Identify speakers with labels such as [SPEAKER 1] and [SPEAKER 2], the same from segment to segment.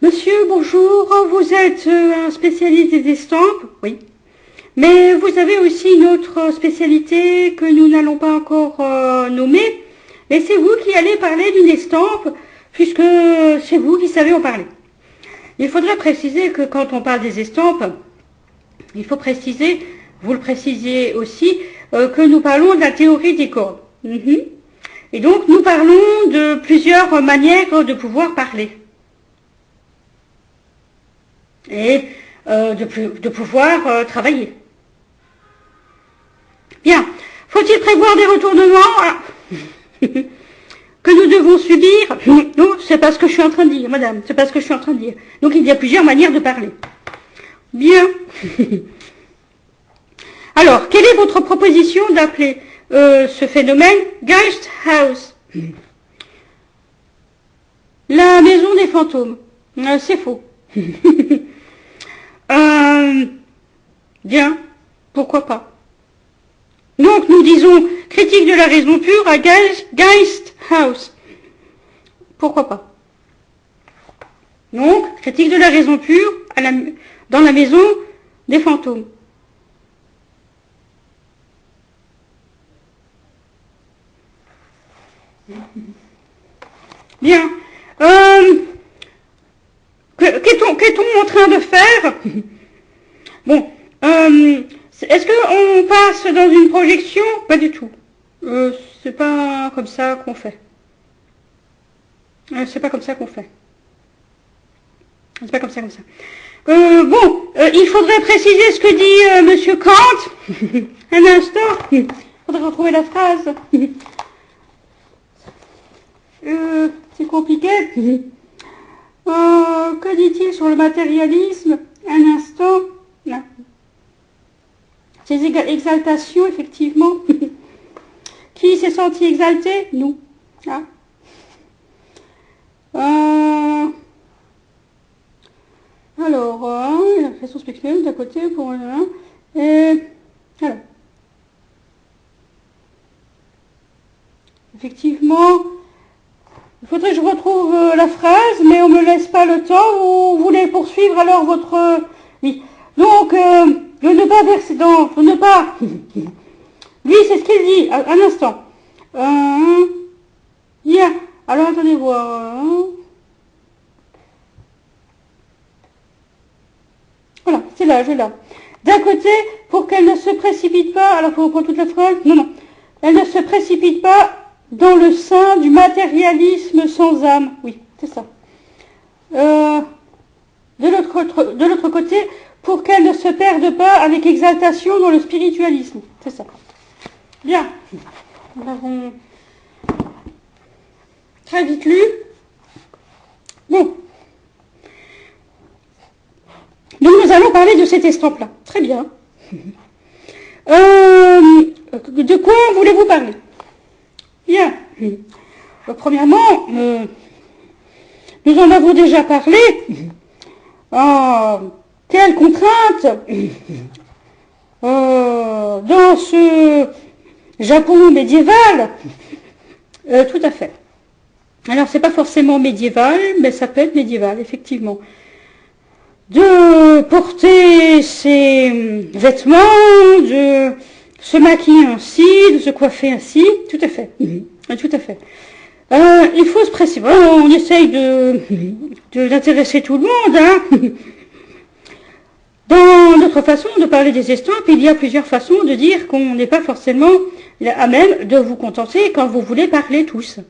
[SPEAKER 1] Monsieur, bonjour, vous êtes un spécialiste des estampes? Oui. Mais vous avez aussi une autre spécialité que nous n'allons pas encore nommer, et c'est vous qui allez parler d'une estampe, puisque c'est vous qui savez en parler. Il faudrait préciser que quand on parle des estampes, il faut préciser, vous le précisez aussi, que nous parlons de la théorie des cordes. Et donc nous parlons de plusieurs manières de pouvoir parler. Et de pouvoir travailler. Bien. Faut-il prévoir des retournements que nous devons subir? Non, c'est pas ce que je suis en train de dire, madame. C'est pas ce que je suis en train de dire. Donc il y a plusieurs manières de parler. Bien. Alors, quelle est votre proposition d'appeler ce phénomène Geisthaus? La maison des fantômes. C'est faux. Bien, pourquoi pas. Donc nous disons critique de la raison pure à Geisthaus. Pourquoi pas. Donc, critique de la raison pure dans la maison des fantômes. Bien. Qu'est-on en train de faire? Bon, est-ce qu'on passe dans une projection? Pas du tout. C'est pas comme ça qu'on fait. C'est pas comme ça qu'on fait. C'est pas comme ça, il faudrait préciser ce que dit Monsieur Kant. Un instant. Il faudrait retrouver la phrase. C'est compliqué. Que dit-il sur le matérialisme? Un instant. Là. Ces exaltations, effectivement. Qui s'est senti exalté? Nous. Ah. Alors, la façon spectaculaire d'un côté pour et alors. Effectivement, il faudrait que je retrouve la phrase, mais on me laisse pas le temps. Ou vous voulez poursuivre alors votre... Oui. Donc, de ne pas verser dans... De ne pas... Lui, c'est ce qu'il dit. Un instant. Bien. Alors, attendez voir. Voilà, c'est là, je l'ai là. D'un côté, pour qu'elle ne se précipite pas... Alors, il faut reprendre toute la phrase. Non. Elle ne se précipite pas dans le sein du matérialisme sans âme. Oui, c'est ça. De l'autre côté, pour qu'elle ne se perde pas avec exaltation dans le spiritualisme. C'est ça. Bien. Nous avons très vite lu. Bon. Donc nous allons parler de cette estampe-là. Très bien. De quoi voulez-vous parler? Bien. Premièrement, nous en avons déjà parlé. Quelle contrainte dans ce Japon médiéval? Tout à fait. Alors, c'est pas forcément médiéval, mais ça peut être médiéval, effectivement. De porter ses vêtements, de se maquiller ainsi, de se coiffer ainsi, tout à fait. Tout à fait. Il faut se préciser. On essaye d'intéresser tout le monde, hein. Dans notre façon de parler des estampes, il y a plusieurs façons de dire qu'on n'est pas forcément à même de vous contenter quand vous voulez parler tous.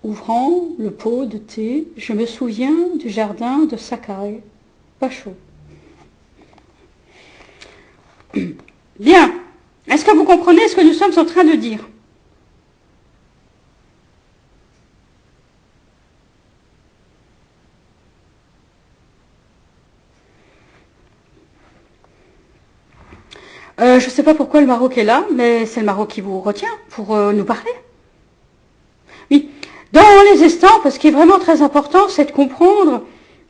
[SPEAKER 1] Ouvrant le pot de thé, je me souviens du jardin de Sakai. Pas chaud. Bien. Est-ce que vous comprenez ce que nous sommes en train de dire? Je ne sais pas pourquoi le Maroc est là, mais c'est le Maroc qui vous retient pour nous parler. Oui. Dans les estampes, ce qui est vraiment très important, c'est de comprendre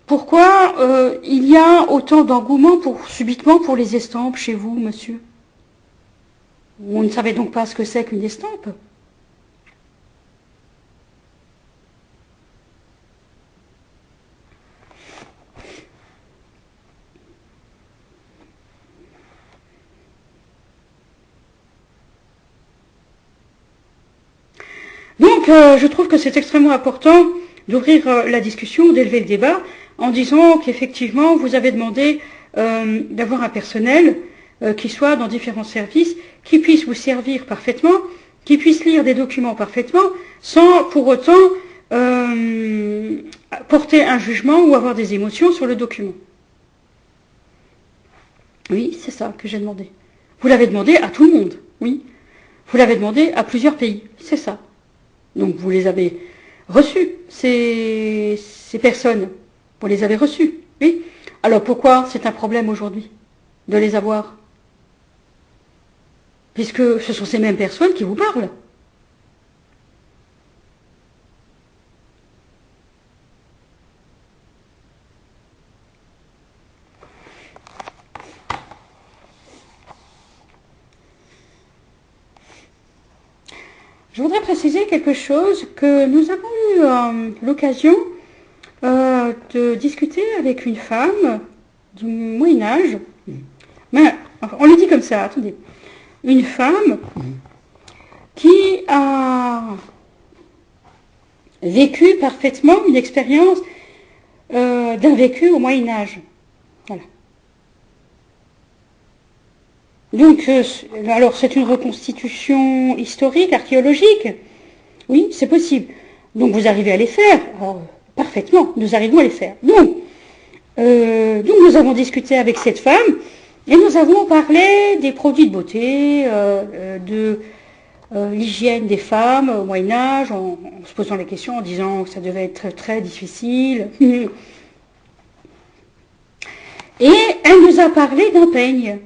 [SPEAKER 1] pourquoi il y a autant d'engouement subitement pour les estampes chez vous, monsieur. Vous ne savez donc pas ce que c'est qu'une estampe? je trouve que c'est extrêmement important d'ouvrir la discussion, d'élever le débat, en disant qu'effectivement, vous avez demandé d'avoir un personnel qui soit dans différents services, qui puisse vous servir parfaitement, qui puisse lire des documents parfaitement, sans pour autant porter un jugement ou avoir des émotions sur le document. Oui, c'est ça que j'ai demandé. Vous l'avez demandé à tout le monde, oui. Vous l'avez demandé à plusieurs pays, c'est ça. Donc vous les avez reçus, ces personnes. Vous les avez reçus, oui. Alors pourquoi c'est un problème aujourd'hui de les avoir? Puisque ce sont ces mêmes personnes qui vous parlent. Je voudrais préciser quelque chose que nous avons eu l'occasion de discuter avec une femme du Moyen-Âge. Mais on le dit comme ça, attendez. Une femme qui a vécu parfaitement une expérience d'un vécu au Moyen-Âge. Voilà. Donc, alors c'est une reconstitution historique, archéologique. Oui, c'est possible. Donc vous arrivez à les faire. Alors, parfaitement, nous arrivons à les faire. Donc nous avons discuté avec cette femme et nous avons parlé des produits de beauté, de l'hygiène des femmes au Moyen-Âge, en se posant les questions, en disant que ça devait être très, très difficile. Et elle nous a parlé d'un peigne.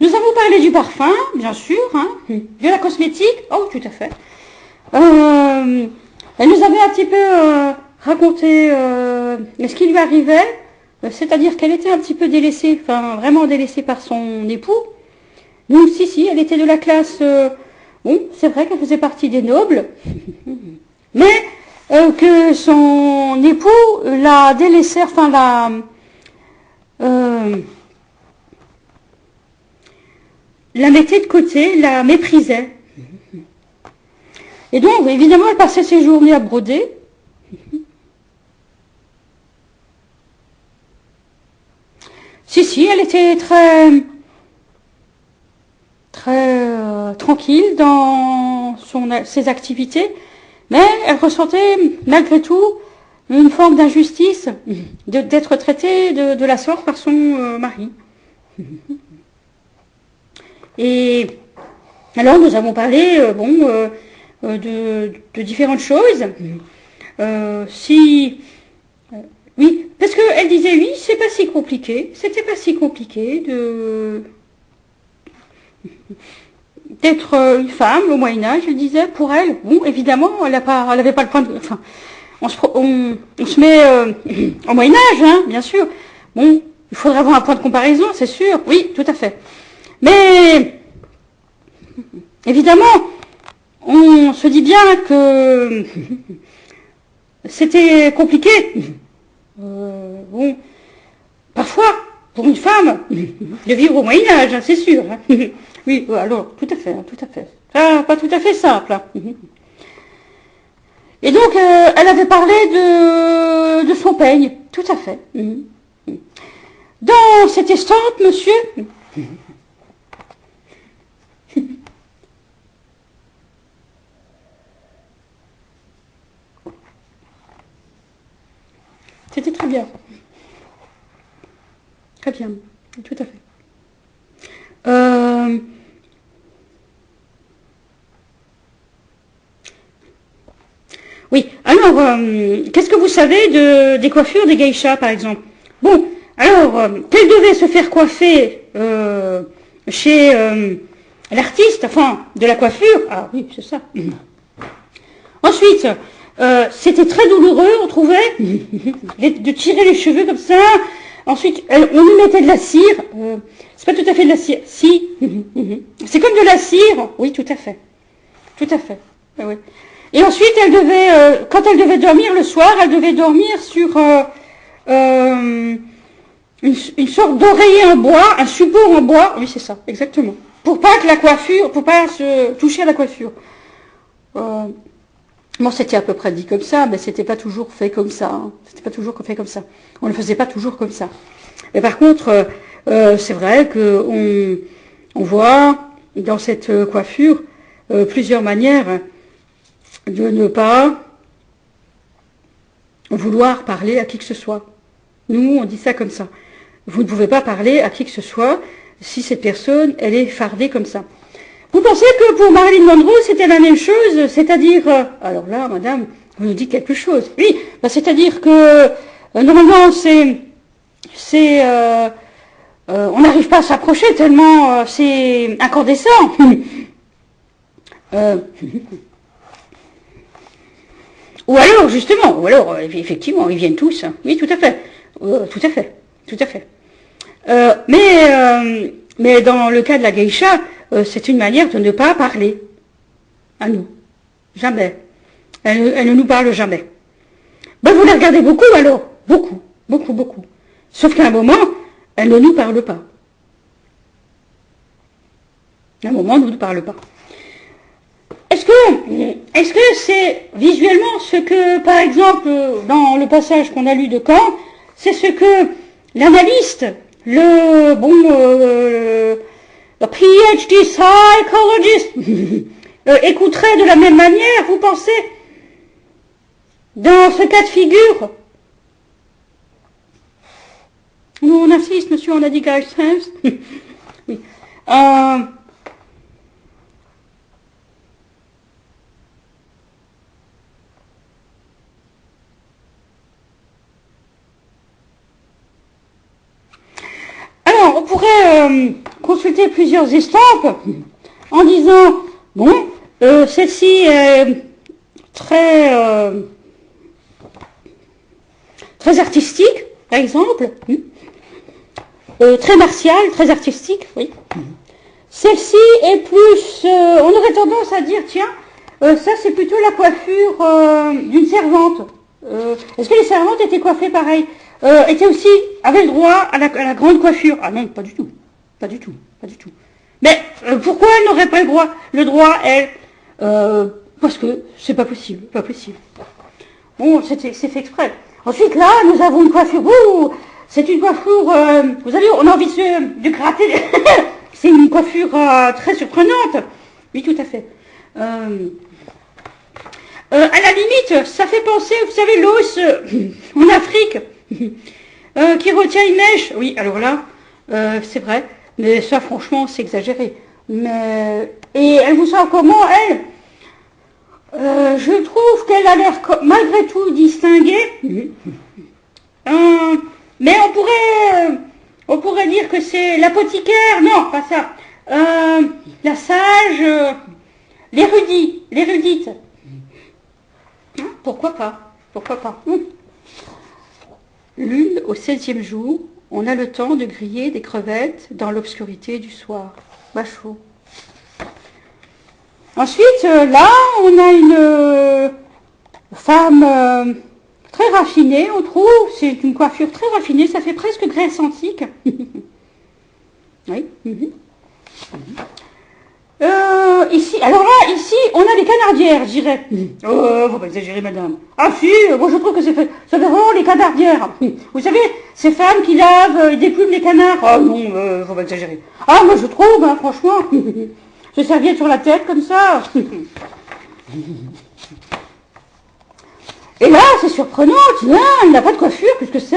[SPEAKER 1] Nous avons parlé du parfum, bien sûr, hein, de la cosmétique, oh tout à fait. Elle nous avait un petit peu raconté ce qui lui arrivait, c'est-à-dire qu'elle était un petit peu délaissée, enfin vraiment délaissée par son époux. Donc si, elle était de la classe, bon, c'est vrai qu'elle faisait partie des nobles, mais que son époux la délaissait, enfin la mettait de côté, la méprisait. Et donc, évidemment, elle passait ses journées à broder. Si, elle était très tranquille dans ses activités, mais elle ressentait malgré tout une forme d'injustice d'être traitée de la sorte par son mari. Et alors nous avons parlé de différentes choses. Oui, parce qu'elle disait oui, c'est pas si compliqué, c'était pas si compliqué d'être une femme au Moyen-Âge. Elle disait pour elle, bon évidemment, elle avait pas le point de. Enfin, on se met au Moyen-Âge, hein, bien sûr. Bon, il faudrait avoir un point de comparaison, c'est sûr, oui, tout à fait. Mais, évidemment, on se dit bien que c'était compliqué. Bon, parfois, pour une femme, de vivre au Moyen-Âge, hein, c'est sûr. Hein. Oui, alors, tout à fait. Pas tout à fait simple. Hein. Et donc, elle avait parlé de son peigne, tout à fait. Dans cette estampe, monsieur... C'était très bien. Très bien, tout à fait. Oui, alors, qu'est-ce que vous savez des coiffures des geishas, par exemple? Bon, alors, qu'elle devait se faire coiffer chez l'artiste, enfin, de la coiffure. Ah oui, c'est ça. Ensuite, c'était très douloureux, on trouvait, de tirer les cheveux comme ça. Ensuite, on lui mettait de la cire. C'est pas tout à fait de la cire. Si. C'est comme de la cire. Oui, tout à fait. Tout à fait. Oui. Et ensuite, quand elle devait dormir le soir, elle devait dormir sur une sorte d'oreiller en bois, un support en bois. Oui, c'est ça, exactement. Pour pas se toucher à la coiffure. Bon, c'était à peu près dit comme ça, mais c'était pas toujours fait comme ça. Hein. C'était pas toujours fait comme ça. On ne le faisait pas toujours comme ça. Mais par contre, c'est vrai que on voit dans cette coiffure plusieurs manières de ne pas vouloir parler à qui que ce soit. Nous, on dit ça comme ça. Vous ne pouvez pas parler à qui que ce soit si cette personne, elle est fardée comme ça. Vous pensez que pour Marilyn Monroe, c'était la même chose, c'est-à-dire... alors là, madame, vous nous dites quelque chose. Oui, bah, c'est-à-dire que normalement, on n'arrive pas à s'approcher tellement c'est incandescent. Ou alors, justement, effectivement, ils viennent tous. Oui, tout à fait. Tout à fait. Tout à fait. Mais dans le cas de la geisha, c'est une manière de ne pas parler à nous. Jamais. Elle ne nous parle jamais. Ben, vous la regardez beaucoup alors. Beaucoup. Beaucoup, beaucoup. Sauf qu'à un moment, elle ne nous parle pas. À un moment, elle ne nous parle pas. Est-ce que c'est visuellement ce que, par exemple, dans le passage qu'on a lu de Kant, c'est ce que l'analyste, le PhD psychologist écouterait de la même manière, vous pensez, dans ce cas de figure? Nous, on insiste, monsieur, on a dit Guy Sims. Oui. Alors, on pourrait consulter plusieurs estampes en disant, bon, celle-ci est très artistique, par exemple, très martiale, très artistique, oui. Celle-ci est plus, on aurait tendance à dire, tiens, ça c'est plutôt la coiffure d'une servante. Est-ce que les servantes étaient coiffées pareil? Étaient aussi, avaient le droit à la grande coiffure? Ah non, pas du tout. Pas du tout. Pas du tout. Mais pourquoi elle n'aurait pas le droit, elle? Parce que c'est pas possible. Pas possible. Bon, c'est fait exprès. Ensuite, là, nous avons une coiffure. C'est une coiffure, vous savez, on a envie de gratter. C'est une coiffure très surprenante. Oui, tout à fait. À la limite, ça fait penser, vous savez, l'os en Afrique qui retient une mèche. Oui, alors là, c'est vrai, mais ça, franchement, c'est exagéré. Et elle vous sent comment, elle? Je trouve qu'elle a l'air malgré tout distinguée. Mais on pourrait dire que c'est l'apothicaire, non, pas ça. La sage, l'érudite. Pourquoi pas? Pourquoi pas? Lune au 16e jour, on a le temps de griller des crevettes dans l'obscurité du soir. Bachot. Ensuite, là, on a une femme très raffinée, on trouve. C'est une coiffure très raffinée, ça fait presque Grèce antique. Oui. Ici, alors là, ici, on a des canardières, je dirais. Oh, faut pas exagérer, madame. Ah si, moi je trouve que c'est vraiment les canardières. Vous savez, ces femmes qui lavent et déplument les canards. Ah non, faut pas exagérer. Ah, moi je trouve, hein, franchement, je serviette sur la tête comme ça. Et là, c'est surprenant, tiens, il n'a pas de coiffure, qu'est-ce que c'est?